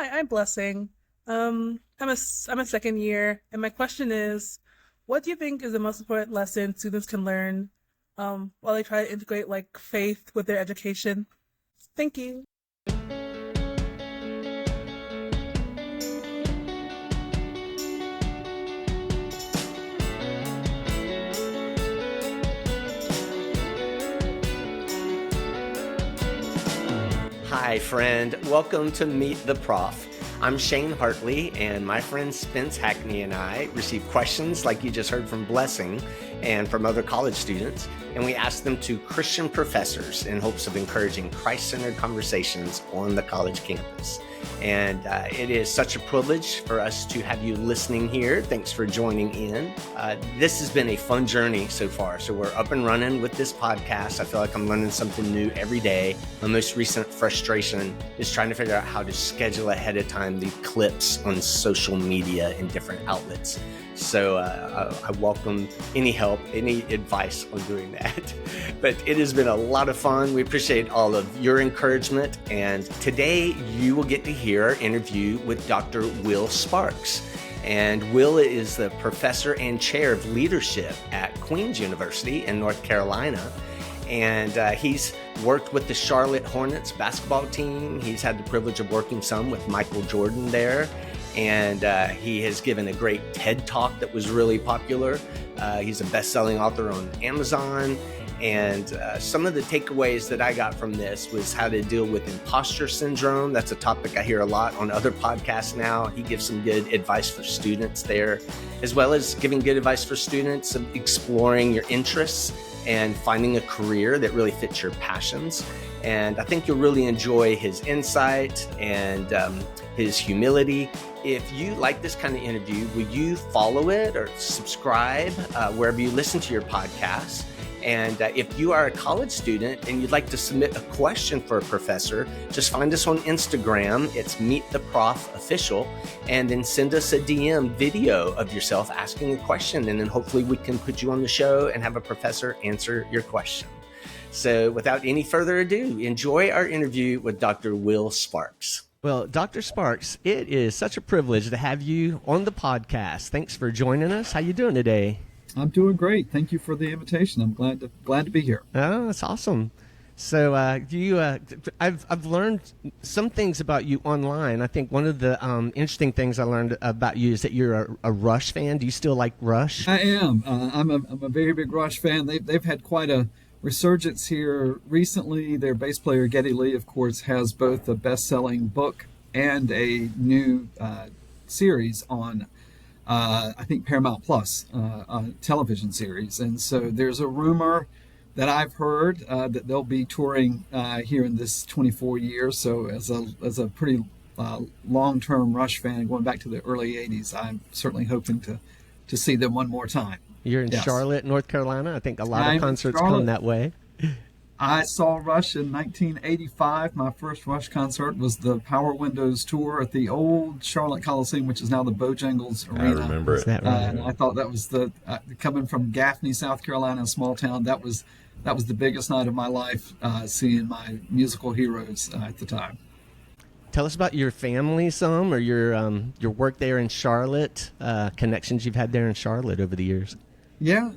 Hi, I'm Blessing. I'm a second year, and my question is, what do you think is the most important lesson students can learn while they try to integrate like faith with their education? Thank you. Hi, friend. Welcome to Meet the Prof. I'm Shane Hartley, and my friend Spence Hackney and I receive questions like you just heard from Blessing and from other college students, and we ask them to Christian professors in hopes of encouraging Christ-centered conversations on the college campus. And it is such a privilege for us to have you listening here. Thanks for joining in. This has been a fun journey so far. So we're up and running with this podcast. I feel like I'm learning something new every day. My most recent frustration is trying to figure out how to schedule ahead of time the clips on social media in different outlets. So I welcome any help, any advice on doing that. But it has been a lot of fun. We appreciate all of your encouragement. And today you will get to hear our interview with Dr. Will Sparks. And Will is the professor and chair of leadership at Queen's University in North Carolina. And he's worked with the Charlotte Hornets basketball team. He's had the privilege of working some with Michael Jordan there. And he has given a great TED Talk that was really popular. He's a best-selling author on Amazon. And some of the takeaways that I got from this was how to deal with imposter syndrome. That's a topic I hear a lot on other podcasts now. He gives some good advice for students there, as well as giving good advice for students of exploring your interests and finding a career that really fits your passions. And I think you'll really enjoy his insight and his humility. If you like this kind of interview, will you follow it or subscribe wherever you listen to your podcasts? And if you are a college student and you'd like to submit a question for a professor, just find us on Instagram. It's Meet the Prof Official, and then send us a DM video of yourself asking a question, and then hopefully we can put you on the show and have a professor answer your question. So without any further ado, enjoy our interview with Dr. Will Sparks. Well, Dr. Sparks, it is such a privilege to have you on the podcast. Thanks for joining us. How you doing today? I'm doing great. Thank you for the invitation. I'm glad to be here. Oh, that's awesome. So I've learned some things about you online. I think one of the interesting things I learned about you is that you're a Rush fan. Do you still like Rush? I am. I'm a very big Rush fan. They've had quite a resurgence here recently. Their bass player Geddy Lee, of course, has both a best-selling book and a new series on I think Paramount Plus television series. And so there's a rumor that I've heard that they'll be touring here in this 24 years. So as a pretty long-term Rush fan, going back to the early 80s, I'm certainly hoping to see them one more time. You're in Charlotte, North Carolina. I think a lot of concerts come that way. I saw Rush in 1985. My first Rush concert was the Power Windows tour at the old Charlotte Coliseum, which is now the Bojangles Arena. I remember it. And I thought that was coming from Gaffney, South Carolina, a small town. That was the biggest night of my life, seeing my musical heroes at the time. Tell us about your family some, or your work there in Charlotte, connections you've had there in Charlotte over the years. Yeah,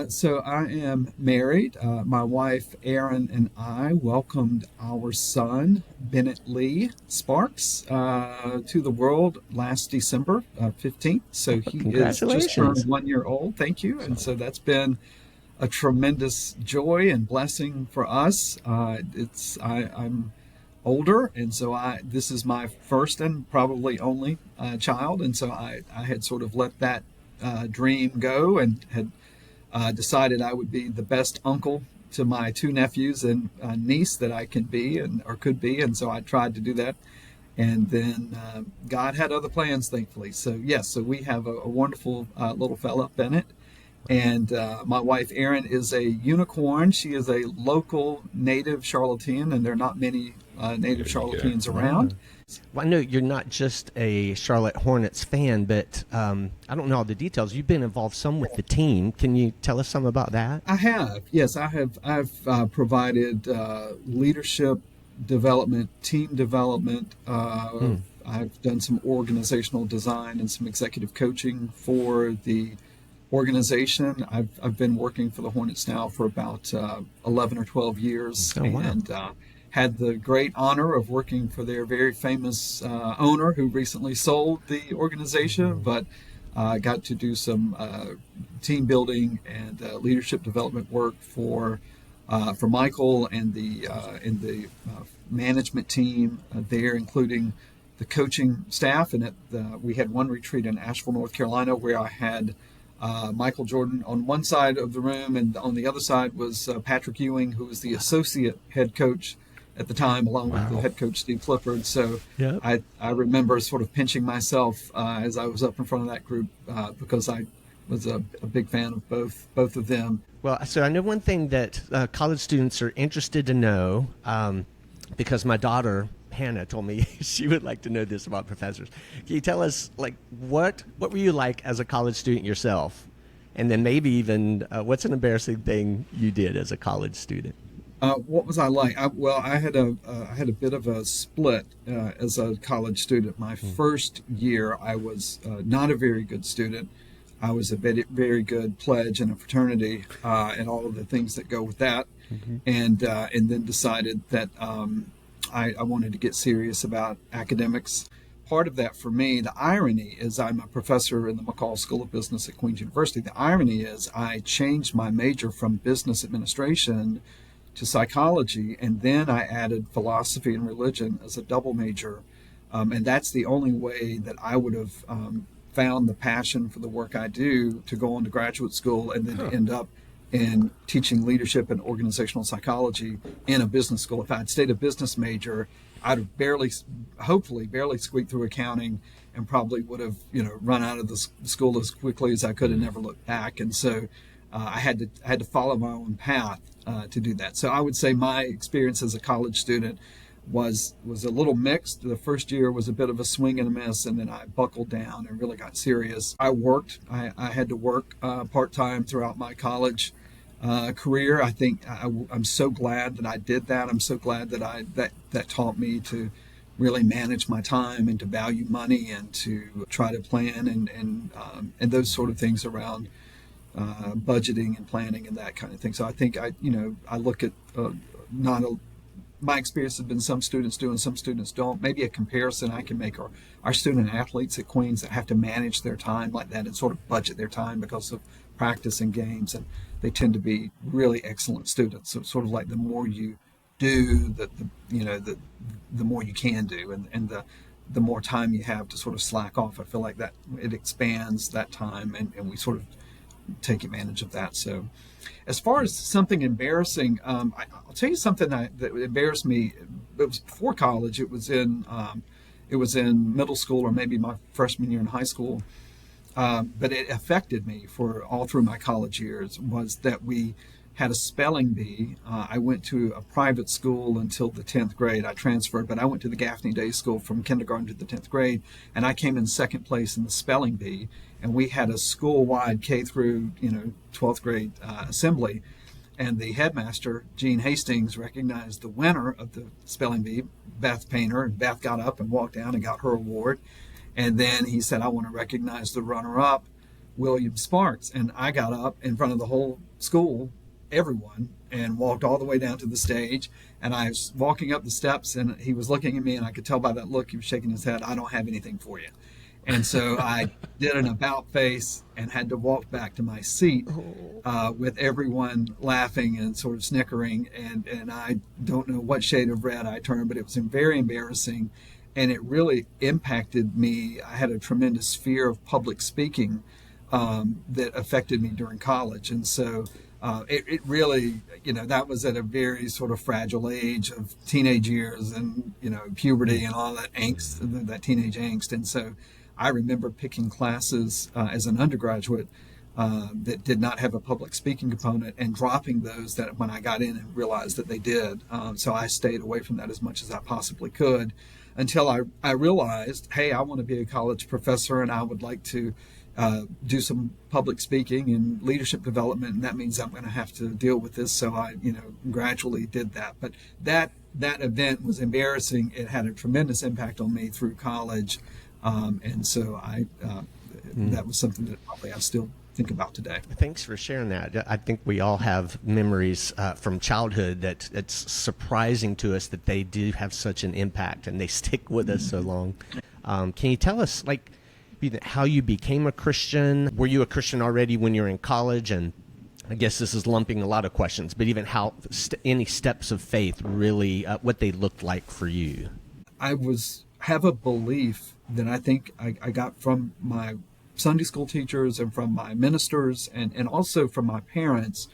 so I am married. My wife, Erin, and I welcomed our son, Bennett Lee Sparks, to the world last December 15th. So he is just turned 1 year old. Thank you. And so that's been a tremendous joy and blessing for us. I'm older, and so this is my first and probably only child. And so I had sort of let that dream go, and had decided I would be the best uncle to my two nephews and niece that I can be or could be, and so I tried to do that. And then God had other plans, thankfully. So yes, so we have a wonderful little fella, Bennett, and my wife Erin is a unicorn. She is a local native Charlottean, and there are not many native Charlotteans around. Well, I know you're not just a Charlotte Hornets fan, but I don't know all the details. You've been involved some with the team. Can you tell us some about that? I have. Yes, I have. I've provided leadership development, team development. I've done some organizational design and some executive coaching for the organization. I've been working for the Hornets now for about 11 or 12 years, Oh, wow. and had the great honor of working for their very famous owner who recently sold the organization, but got to do some team building and leadership development work for Michael and the management team there, including the coaching staff. And we had one retreat in Asheville, North Carolina, where I had Michael Jordan on one side of the room, and on the other side was Patrick Ewing, who was the associate head coach at the time, along with the head coach Steve Clifford. So Yep. I remember sort of pinching myself as I was up in front of that group because I was a big fan of both of them. Well, so I know one thing that college students are interested to know, because my daughter Hannah told me she would like to know this about professors. Can you tell us, like, what were you like as a college student yourself, and then maybe even what's an embarrassing thing you did as a college student? What was I like? I had a bit of a split as a college student. My first year, I was not a very good student. I was a very good pledge in a fraternity and all of the things that go with that, and then decided that I wanted to get serious about academics. Part of that for me, the irony is I'm a professor in the McCall School of Business at Queen's University. The irony is I changed my major from business administration to psychology, and then I added philosophy and religion as a double major. And that's the only way that I would have found the passion for the work I do to go on to graduate school and then to end up in teaching leadership and organizational psychology in a business school. If I'd stayed a business major, I'd have hopefully barely squeaked through accounting, and probably would have, run out of the school as quickly as I could and never looked back. And so I had to follow my own path to do that. So I would say my experience as a college student was a little mixed. The first year was a bit of a swing and a miss, and then I buckled down and really got serious. I had to work part-time throughout my college career. I think I'm so glad that I did that. I'm so glad that that taught me to really manage my time and to value money and to try to plan and those sort of things around budgeting and planning and that kind of thing. So I think I look at my experience has been some students do and some students don't. Maybe a comparison I can make are our student athletes at Queens that have to manage their time like that and sort of budget their time because of practice and games, and they tend to be really excellent students. So it's sort of like the more you do, the more you can do, and the more time you have to sort of slack off. I feel like that it expands that time, and we sort of take advantage of that. So as far as something embarrassing, I'll tell you something that embarrassed me. It was before college. It was in middle school, or maybe my freshman year in high school. But it affected me for all through my college years. Was that we had a spelling bee. I went to a private school until the 10th grade. I transferred, but I went to the Gaffney Day School from kindergarten to the 10th grade, and I came in second place in the spelling bee. And we had a school-wide K through 12th grade assembly, and the headmaster, Gene Hastings, recognized the winner of the spelling bee, Beth Painter, and Beth got up and walked down and got her award. And then he said, I want to recognize the runner-up, William Sparks. And I got up in front of the whole school, everyone, and walked all the way down to the stage. And I was walking up the steps, and he was looking at me, and I could tell by that look, he was shaking his head, I don't have anything for you. And so I did an about face and had to walk back to my seat with everyone laughing and sort of snickering. And I don't know what shade of red I turned, but it was very embarrassing. And it really impacted me. I had a tremendous fear of public speaking that affected me during college. And so it really, that was at a very sort of fragile age of teenage years and, puberty and all that angst, that teenage angst. And so I remember picking classes as an undergraduate that did not have a public speaking component and dropping those that when I got in and realized that they did. So I stayed away from that as much as I possibly could until I realized, hey, I want to be a college professor and I would like to do some public speaking and leadership development, and that means I'm going to have to deal with this. So I, gradually did that. But that event was embarrassing. It had a tremendous impact on me through college, and so that was something that probably I still think about today. Thanks for sharing that. I think we all have memories from childhood that it's surprising to us that they do have such an impact and they stick with us so long. Can you tell us, like, how you became a Christian? Were you a Christian already when you were in college? And I guess this is lumping a lot of questions, but even how any steps of faith really, what they looked like for you. I have a belief that I think I got from my Sunday school teachers and from my ministers and also from my parents,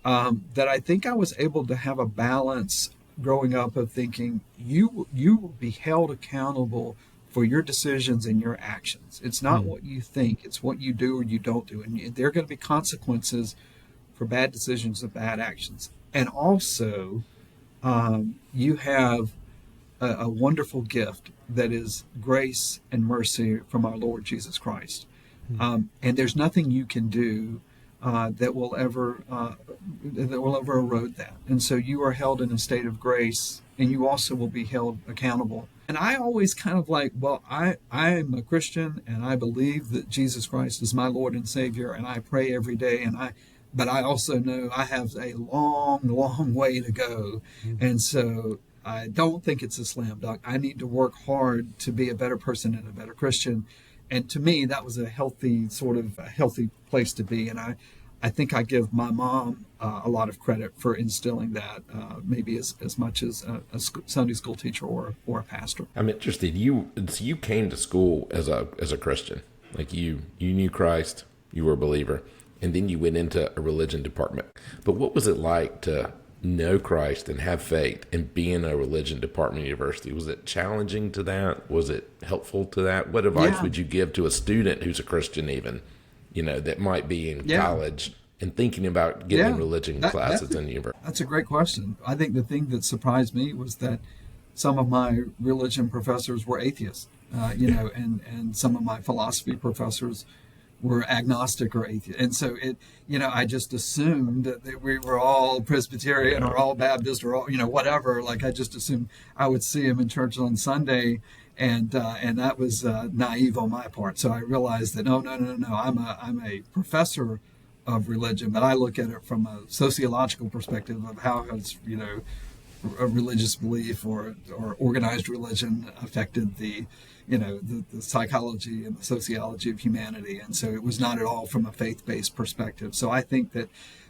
that I think I was able to have a balance growing up of thinking you will be held accountable for your decisions and your actions. It's not what you think, it's what you do or you don't do. And there are going to be consequences for bad decisions and bad actions. And also, you have a wonderful gift that is grace and mercy from our Lord Jesus Christ. And there's nothing you can do that will ever erode that. And so you are held in a state of grace, and you also will be held accountable. And I always kind of like, well, I am a Christian, and I believe that Jesus Christ is my Lord and Savior, and I pray every day, but I also know I have a long, long way to go. And so I don't think it's a slam dunk. I need to work hard to be a better person and a better Christian. And to me, that was a healthy place to be. And I think I give my mom a lot of credit for instilling that, maybe as much as a Sunday school teacher or a pastor. I'm interested. You came to school as a Christian, like you knew Christ, you were a believer, and then you went into a religion department. But what was it like to know Christ and have faith and be in a religion department university? Was it challenging to that? Was it helpful to that? What advice would you give to a student who's a Christian, even, that might be in college and thinking about getting religion classes in university? That's a great question. I think the thing that surprised me was that some of my religion professors were atheists, and some of my philosophy professors were agnostic or atheist. And so I just assumed that we were all Presbyterian or all Baptist or all, whatever. Like I just assumed I would see him in church on Sunday, and that was naive on my part. So I realized that no, I'm a professor of religion, but I look at it from a sociological perspective of how has a religious belief or organized religion affected the psychology and the sociology of humanity. And so it was not at all from a faith-based perspective. So I think that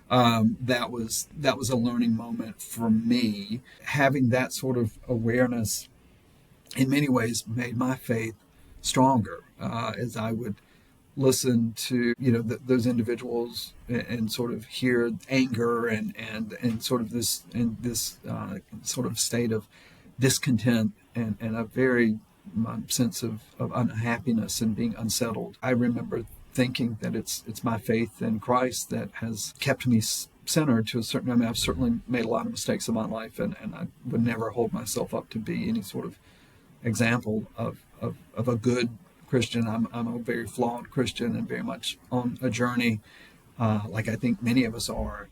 that was a learning moment for me. Having that sort of awareness in many ways made my faith stronger, as I would listen to those individuals and sort of hear anger and sort of this sort of state of discontent and a very sense of unhappiness and being unsettled. I remember thinking that it's my faith in Christ that has kept me centered to a certain. I mean, I've certainly made a lot of mistakes in my life, and I would never hold myself up to be any sort of example of a good Christian. I'm a very flawed Christian and very much on a journey, like I think many of us are.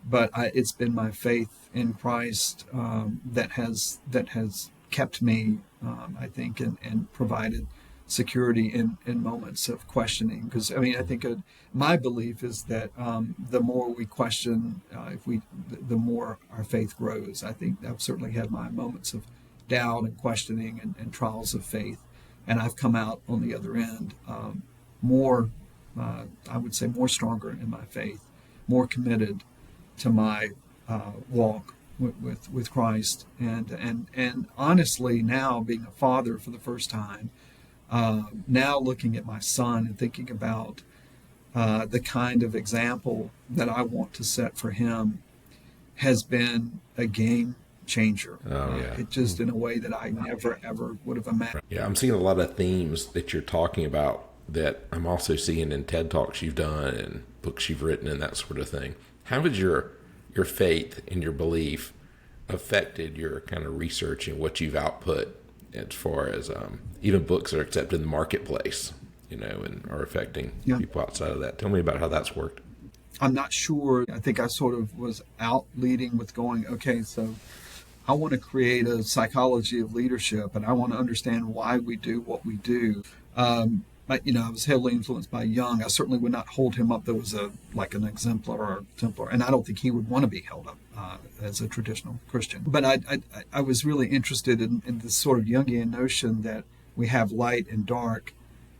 But it's been my faith in Christ that has kept me, I think, and provided security in moments of questioning. Because I think my belief is that the more we question, the more our faith grows. I think I've certainly had my moments of doubt and questioning and trials of faith. And I've come out on the other end more, I would say, more stronger in my faith, more committed to my walk with Christ. And honestly, now being a father for the first time, now looking at my son and thinking about the kind of example that I want to set for him has been a game changer. It just in a way that I never ever would have imagined. Yeah, I'm seeing a lot of themes that you're talking about that I'm also seeing in TED Talks you've done and books you've written and that sort of thing. How has your faith and your belief affected your kind of research and what you've output as far as even books that are accepted in the marketplace? and are affecting Yeah. people outside of that. Tell me about how that's worked. I'm not sure. I think I sort of was out leading with going, okay, so I want to create a psychology of leadership, and I want to understand why we do what we do. But, I was heavily influenced by Jung. I certainly would not hold him up there as an exemplar, and I don't think he would want to be held up as a traditional Christian. But I was really interested in this sort of Jungian notion that we have light and dark,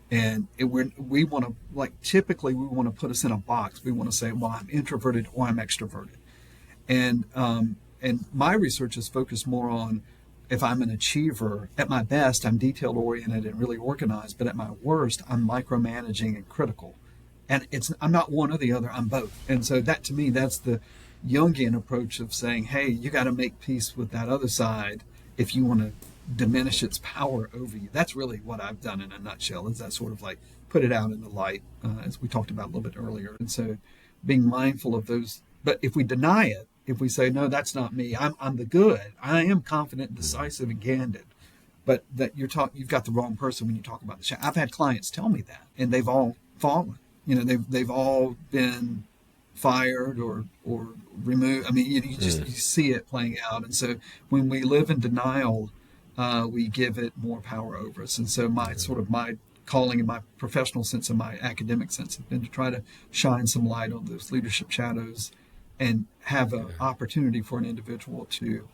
and we want to, typically we want to put us in a box. We want to say, well, I'm introverted or I'm extroverted. And my research is focused more on, if I'm an achiever, at my best, I'm detail oriented and really organized, but at my worst, I'm micromanaging and critical. And I'm not one or the other, I'm both. And so that, to me, that's the Jungian approach of saying, hey, you got to make peace with that other side if you want to diminish its power over you. That's really what I've done in a nutshell, is that sort of put it out in the light, as we talked about a little bit earlier. And so being mindful of those, but if we deny it, if we say, no, that's not me, I'm the good, I am confident, decisive, and candid, but that you've got the wrong person when you talk about the shadow. I've had clients tell me that, and they've all fallen. They've all been fired or removed. I mean, you see it playing out. And so when we live in denial, we give it more power over us. And so my calling in my professional sense and my academic sense has been to try to shine some light on those leadership shadows and have an opportunity for an individual to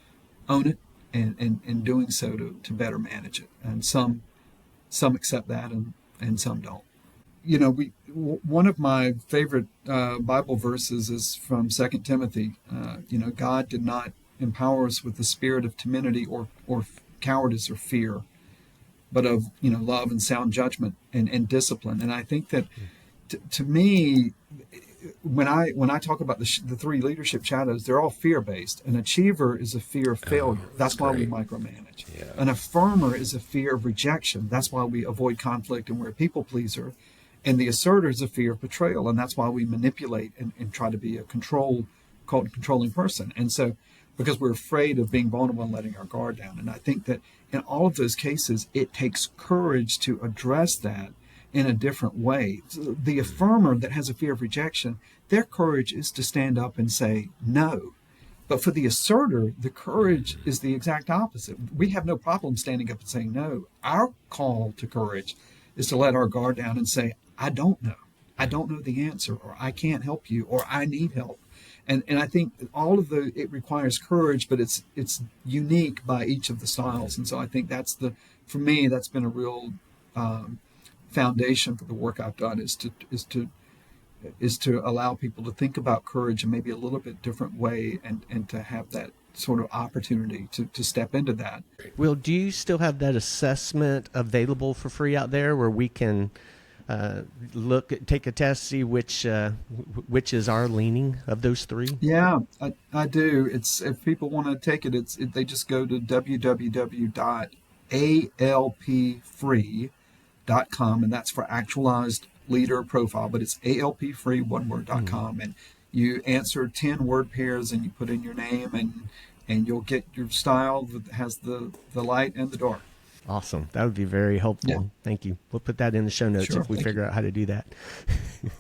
own it, and in doing so to better manage it. And some accept that, and some don't. One of my favorite Bible verses is from 2 Timothy. God did not empower us with the spirit of timidity or cowardice or fear, but of love and sound judgment and discipline. And I think that to me, when I talk about the three leadership shadows, they're all fear-based. An achiever is a fear of failure. That's why we micromanage. Yeah. An affirmer is a fear of rejection. That's why we avoid conflict and we're a people pleaser. And the asserter is a fear of betrayal, and that's why we manipulate and try to be a controlling person. And so, because we're afraid of being vulnerable and letting our guard down. And I think that in all of those cases, it takes courage to address that in a different way. The affirmer that has a fear of rejection, their courage is to stand up and say no. But for the asserter, the courage is the exact opposite. We have no problem standing up and saying no. Our call to courage is to let our guard down and say, I don't know. I don't know the answer, or I can't help you, or I need help. And I think it requires courage, but it's unique by each of the styles. And so I think for me, that's been a real foundation for the work I've done, is to allow people to think about courage in maybe a little bit different way, and to have that sort of opportunity to step into that. Will, do you still have that assessment available for free out there where we can take a test, see which is our leaning of those three? Yeah, I do. If people want to take it, they just go to www.alpfree.com, and that's for actualized leader profile, but it's alpfree, one word.com, and you answer 10 word pairs, and you put in your name, and you'll get your style that has the light and the dark. Awesome. That would be very helpful. Yeah. Thank you. We'll put that in the show notes if we figure out how to do that.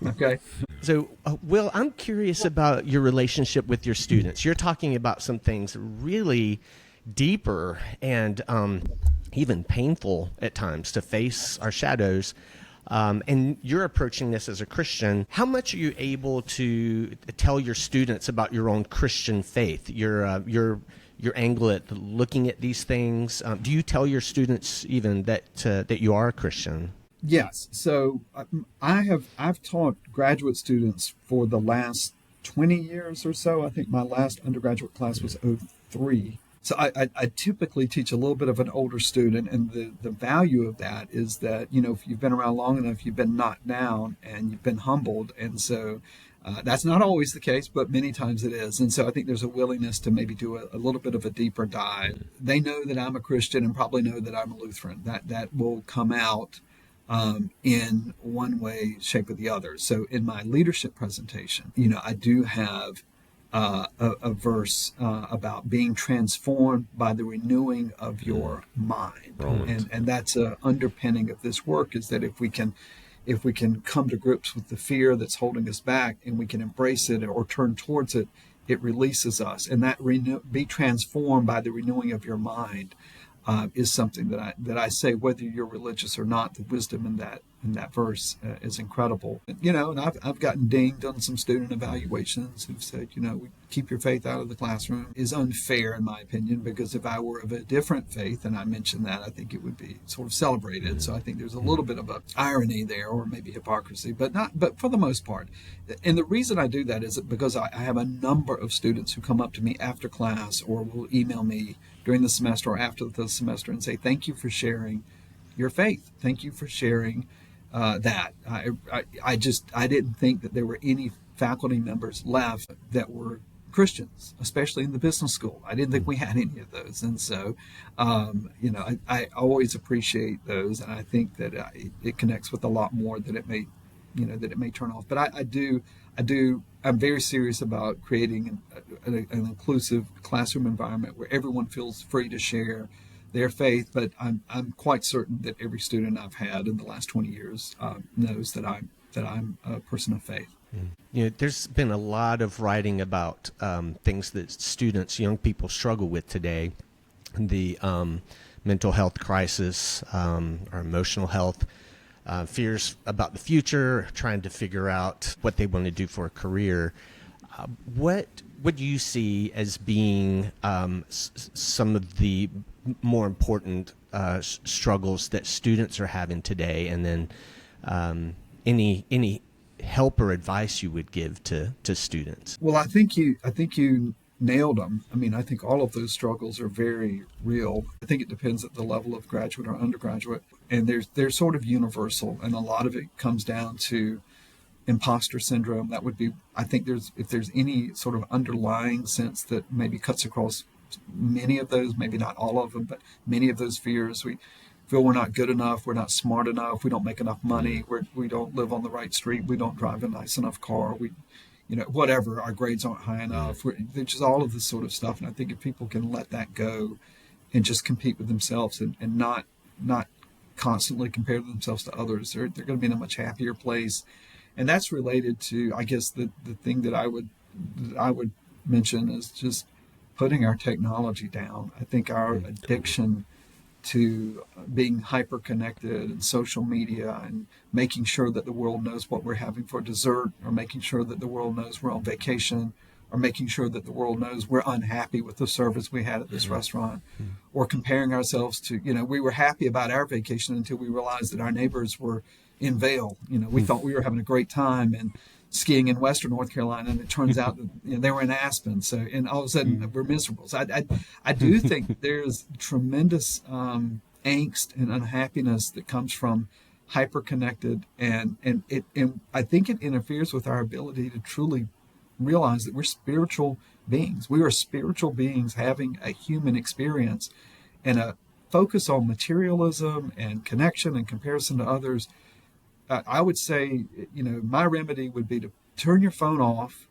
Okay. So, Will, I'm curious about your relationship with your students. You're talking about some things really deeper and even painful at times to face our shadows. And you're approaching this as a Christian. How much are you able to tell your students about your own Christian faith, your angle at looking at these things? Do you tell your students even that you are a Christian? Yes. So I've taught graduate students for the last 20 years or so. I think my last undergraduate class was 03. So I typically teach a little bit of an older student, and the value of that is that, if you've been around long enough, you've been knocked down and you've been humbled. And so that's not always the case, but many times it is. And so I think there's a willingness to maybe do a little bit of a deeper dive. They know that I'm a Christian and probably know that I'm a Lutheran. That will come out in one way, shape, or the other. So in my leadership presentation, I do have a verse about being transformed by the renewing of your mind. And that's a underpinning of this work, is that if we can if we can come to grips with the fear that's holding us back and we can embrace it or turn towards it, it releases us. And that be transformed by the renewing of your mind is something that I say, whether you're religious or not. The wisdom in that verse is incredible. And I've gotten dinged on some student evaluations who've said, keep your faith out of the classroom is unfair in my opinion, because if I were of a different faith and I mentioned that, I think it would be sort of celebrated. So I think there's a little bit of a irony there, or maybe hypocrisy, but for the most part. And the reason I do that is because I have a number of students who come up to me after class or will email me during the semester or after the semester and say, thank you for sharing your faith. Thank you for sharing that. I didn't think that there were any faculty members left that were Christians, especially in the business school. I didn't think we had any of those. And so, I always appreciate those. And I think that it connects with a lot more than it may, that it may turn off. But I'm very serious about creating an inclusive classroom environment where everyone feels free to share their faith. But I'm quite certain that every student I've had in the last 20 years knows that I'm a person of faith. There's been a lot of writing about things that students, young people struggle with today. The mental health crisis, or emotional health, fears about the future, trying to figure out what they want to do for a career. What would you see as being some of the more important struggles that students are having today, and then any help or advice you would give to students? Well, I think you nailed them. I mean, I think all of those struggles are very real. I think it depends at the level of graduate or undergraduate, and they're sort of universal, and a lot of it comes down to imposter syndrome. That would be, I think if there's any sort of underlying sense that maybe cuts across many of those, maybe not all of them, but many of those fears. We feel we're not good enough, we're not smart enough, we don't make enough money, we don't live on the right street, we don't drive a nice enough car, whatever, our grades aren't high enough. There's just all of this sort of stuff. And I think if people can let that go and just compete with themselves and not constantly compare themselves to others, they're going to be in a much happier place. And that's related to, I guess, the thing that I would mention is just putting our technology down. I think our addiction to being hyper connected and social media and making sure that the world knows what we're having for dessert, or making sure that the world knows we're on vacation, or making sure that the world knows we're unhappy with the service we had at this restaurant, or comparing ourselves to, we were happy about our vacation until we realized that our neighbors were in Vail. We thought we were having a great time and skiing in Western North Carolina, and it turns out that they were in Aspen. So, and all of a sudden we're miserable. So I do think there's tremendous angst and unhappiness that comes from hyper-connected, and I think it interferes with our ability to truly realize that we're spiritual beings. We are spiritual beings having a human experience, and a focus on materialism and connection and comparison to others. I would say, my remedy would be to turn your phone off,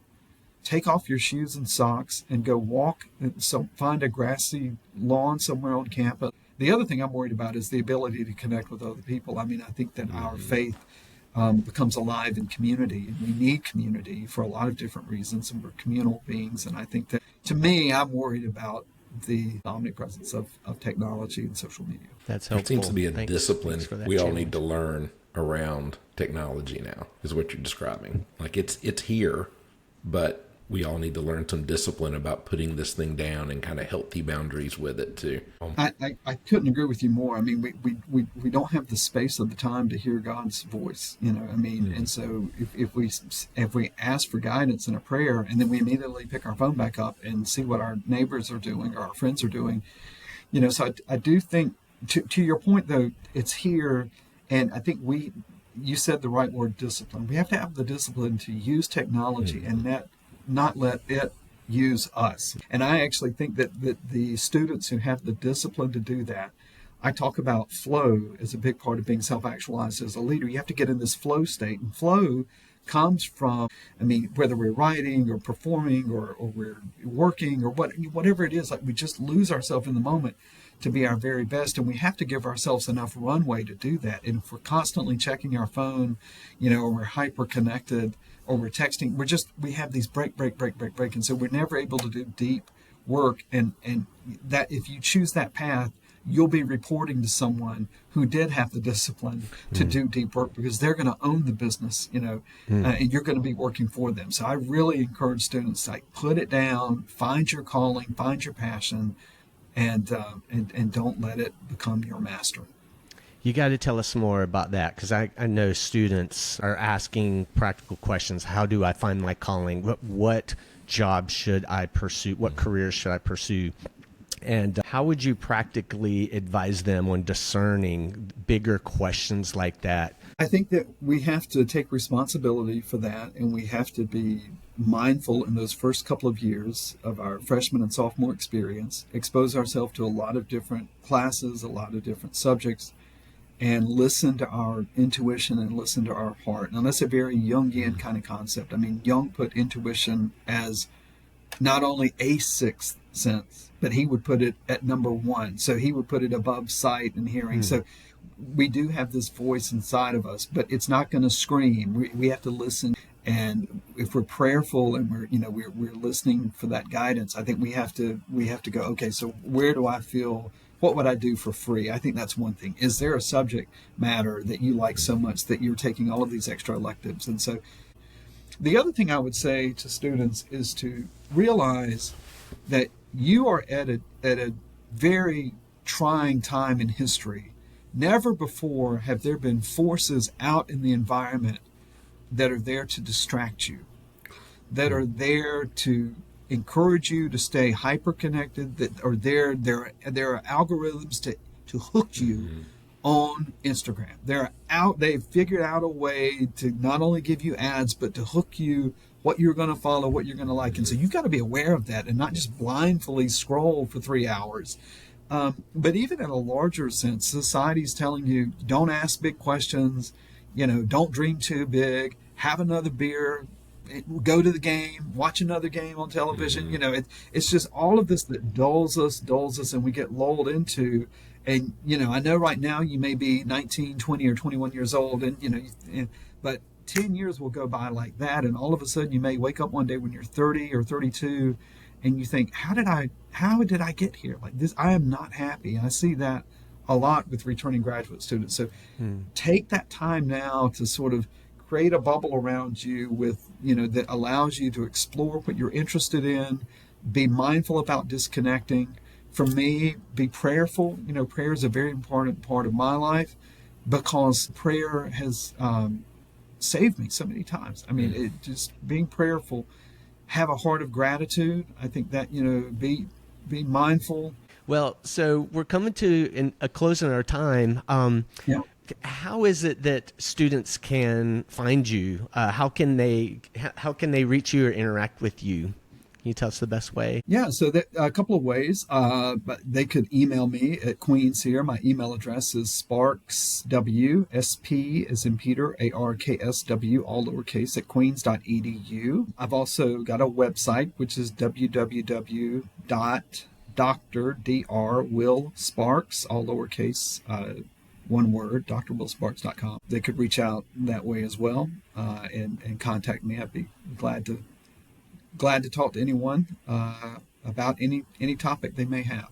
take off your shoes and socks, and go walk and find a grassy lawn somewhere on campus. The other thing I'm worried about is the ability to connect with other people. I mean, I think that our faith becomes alive in community, and we need community for a lot of different reasons, and we're communal beings. And I think that, to me, I'm worried about the omnipresence of technology and social media. That's helpful. It seems to be a Thanks discipline we all challenge. need to learn around technology now, is what you're describing. Like it's here, but we all need to learn some discipline about putting this thing down and kind of healthy boundaries with it too. I couldn't agree with you more. I mean, we don't have the space or the time to hear God's voice, and so if we ask for guidance in a prayer, and then we immediately pick our phone back up and see what our neighbors are doing or our friends are doing, so I do think, to your point though, it's here. And I think you said the right word, discipline. We have to have the discipline to use technology and not let it use us. And I actually think that the students who have the discipline to do that, I talk about flow as a big part of being self-actualized as a leader. You have to get in this flow state. And flow comes from, whether we're writing or performing or we're working or whatever it is, like we just lose ourselves in the moment. to be our very best, and we have to give ourselves enough runway to do that. And if we're constantly checking our phone, or we're hyper connected, or we're texting, we have these break, and so we're never able to do deep work. And that if you choose that path, you'll be reporting to someone who did have the discipline to do deep work, because they're going to own the business, and you're going to be working for them. So I really encourage students, like, put it down, find your calling, find your passion, and don't let it become your master. You got to tell us more about that, because I know students are asking practical questions. How do I find my calling? What job should I pursue? What careers should I pursue? And how would you practically advise them on discerning bigger questions like that? I think that we have to take responsibility for that, and we have to be mindful in those first couple of years of our freshman and sophomore experience, expose ourselves to a lot of different classes, a lot of different subjects, and listen to our intuition and listen to our heart. Now, that's a very Jungian kind of concept. I mean, Jung put intuition as not only a sixth sense, but he would put it at number one. So he would put it above sight and hearing. So we do have this voice inside of us, but it's not going to scream. We have to listen. And if we're prayerful and we're listening for that guidance, I think we have to go, okay, so where do I feel, what would I do for free? I think that's one thing. Is there a subject matter that you like so much that you're taking all of these extra electives? And so the other thing I would say to students is to realize that you are at a very trying time in history. Never before have there been forces out in the environment that are there to distract you, that are there to encourage you to stay hyper-connected, that are there are algorithms to hook you on Instagram. They've figured out a way to not only give you ads, but to hook you, what you're going to follow, what you're going to like. And so you've got to be aware of that and not just blindly scroll for 3 hours. But even in a larger sense, society's telling you, don't ask big questions, don't dream too big, have another beer, go to the game, watch another game on television. It's just all of this that dulls us, and we get lulled into. And, I know right now you may be 19, 20, or 21 years old, but 10 years will go by like that. And all of a sudden you may wake up one day when you're 30 or 32 and you think, how did I get here? Like this, I am not happy. And I see that a lot with returning graduate students. So take that time now to sort of create a bubble around you with, that allows you to explore what you're interested in, be mindful about disconnecting. For me, be prayerful. Prayer is a very important part of my life, because prayer has saved me so many times. I mean, just being prayerful, have a heart of gratitude. I think that, be mindful. Well, so we're coming to a close in our time. Yeah. How is it that students can find you? How can they reach you or interact with you? Can you tell us the best way? Yeah, so a couple of ways. But they could email me at Queens here. My email address is sparksw, SP as in Peter, ARKSW, all lowercase, at queens.edu. I've also got a website, which is www.drwillsparks, all lowercase, one word, drwillsparks.com. They could reach out that way as well, and contact me. I'd be glad to talk to anyone about any topic they may have.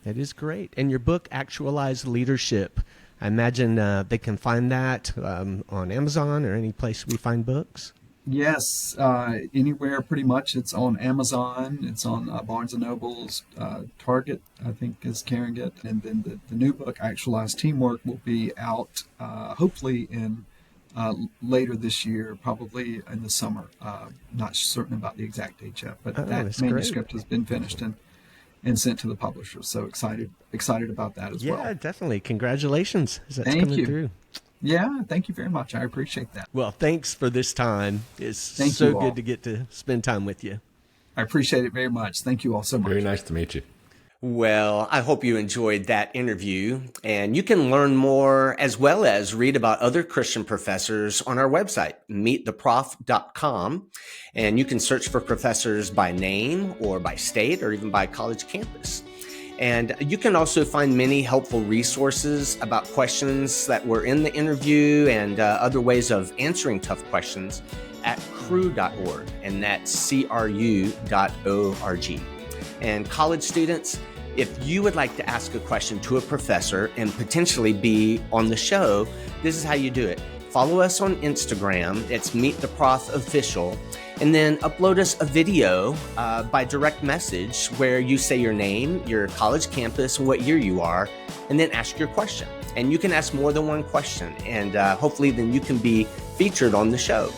That is great. And your book, Actualized Leadership, I imagine they can find that on Amazon or any place we find books? Yes, anywhere pretty much. It's on Amazon. It's on Barnes & Noble's. Target, I think, is carrying it. And then the new book, Actualized Teamwork, will be out hopefully in later this year, probably in the summer. Not certain about the exact date yet, but that manuscript has been finished and sent to the publisher. So excited about that as well. Yeah, definitely. Congratulations. That's Thank coming you. through. Yeah, thank you very much. I appreciate that. Well, thanks for this time. It's so good to get to spend time with you. I appreciate it very much. Thank you all so much. Very nice to meet you. Well, I hope you enjoyed that interview, and you can learn more as well as read about other Christian professors on our website, meettheprof.com, and you can search for professors by name or by state or even by college campus. And you can also find many helpful resources about questions that were in the interview and other ways of answering tough questions at cru.org, and that's cru.org. And college students, if you would like to ask a question to a professor and potentially be on the show, this is how you do it. Follow us on Instagram. It's Meet the Prof Official. And then upload us a video by direct message where you say your name, your college campus, and what year you are, and then ask your question. And you can ask more than one question, and hopefully then you can be featured on the show.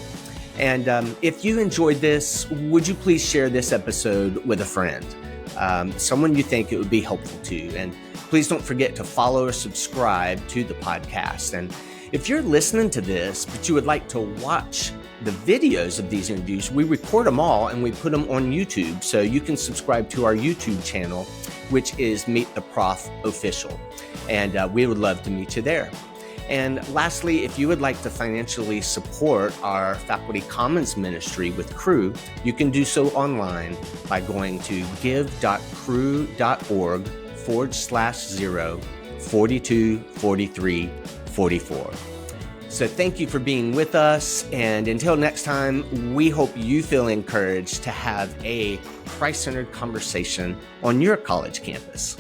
And if you enjoyed this, would you please share this episode with a friend, someone you think it would be helpful to? And please don't forget to follow or subscribe to the podcast. And if you're listening to this, but you would like to watch the videos of these interviews, we record them all and we put them on YouTube. So you can subscribe to our YouTube channel, which is Meet the Prof Official. And we would love to meet you there. And lastly, if you would like to financially support our Faculty Commons ministry with Cru, you can do so online by going to give.cru.org/0424344. So thank you for being with us. And until next time, we hope you feel encouraged to have a Christ-centered conversation on your college campus.